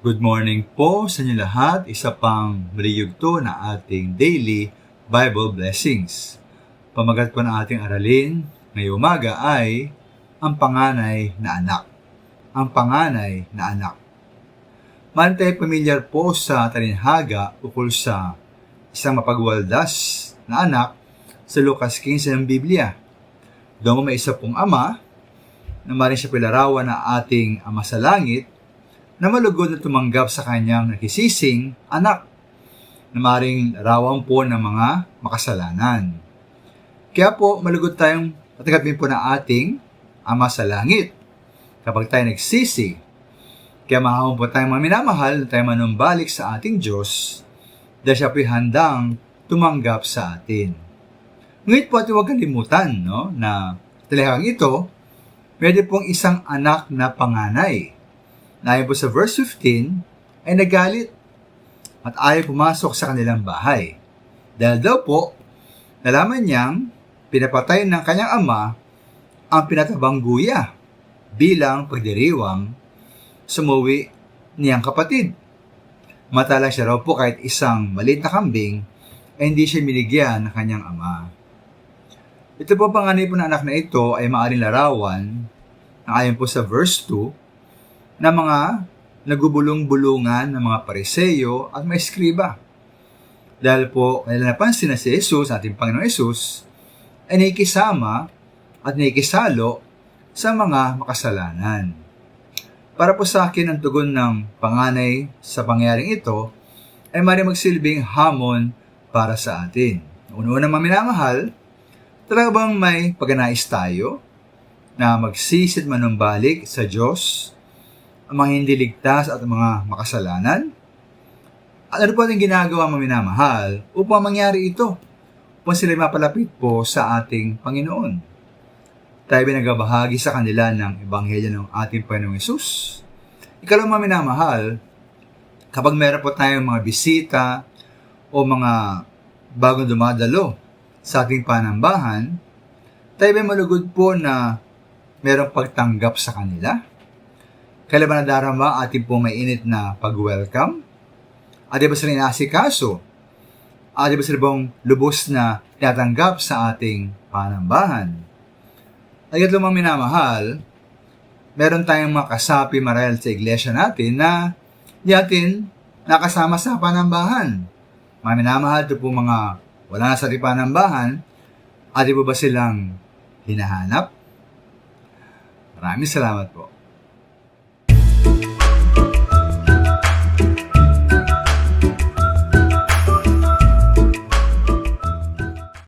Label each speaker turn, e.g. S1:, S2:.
S1: Good morning po sa inyo lahat. Isa pang maliyugto na ating daily Bible blessings. Pamagat po ng ating aralin ngayong umaga ay ang panganay na anak. Ang panganay na anak. Maraming tayo pamilyar po sa talinhaga ukol sa isang mapagwaldas na anak sa Lucas 15 ng Biblia. Doon may isa pong ama na maaaring siya pilarawan na ating Ama sa Langit na malugod na tumanggap sa kanyang nakisising anak na maaaring larawan po ng mga makasalanan. Kaya po, malugod tayong patanggapin po na ating Ama sa Langit kapag tayo nagsisi. Kaya mahawang po tayong mga minamahal na tayo manumbalik sa ating Diyos dahil siya po'y handang tumanggap sa atin. Ngunit po, huwag kalimutan na talihang ito, pwede pong isang anak na panganay. Ayon po sa verse 15, ay nagalit at ayaw pumasok sa kanilang bahay. Dahil daw po, nalaman niyang pinapatay ng kanyang ama ang pinatabang guya bilang pagdiriwang sumuwi niyang kapatid. Matalang siya raw po kahit isang maliit na kambing ay hindi siya binigyan ng kanyang ama. Ito po panganay po na anak na ito ay maaaring larawan na ayon po sa verse 2 na mga nagubulong-bulungan ng mga Pariseyo at mga eskriba. Dahil po, kailan napansin na si Jesus, ating Panginoong Jesus, ay nakikisama at nakikisalo sa mga makasalanan. Para po sa akin, ang tugon ng panganay sa pangyaring ito ay maaaring magsilbing hamon para sa atin. Una-una mga minamahal, talaga bang may pagganais tayo na magsisid manumbalik sa Diyos ang mga hindi ligtas at mga makasalanan? At ano po ang ginagawa mga minamahal upang mangyari ito? Upang sila mapalapit po sa ating Panginoon. Tayo binagbahagi sa kanila ng Ebanghelyo ng ating Panginoong Hesus. Ikaw mga minamahal, kapag meron po tayong mga bisita o mga bagong dumadalo sa ating panambahan, tayo ba malugod po na merong pagtanggap sa kanila? Kailan ba nadarama ating pong mainit na pag-welcome? At di ba sila inaasikaso? At di ba sila bang lubos na tinatanggap sa ating panambahan? At ito mga minamahal, meron tayong mga kasapi marahil sa iglesia natin na di atin nakasama sa panambahan. Mga minamahal, ito po mga wala na sa ating panambahan, at di ba silang hinahanap? Maraming salamat po.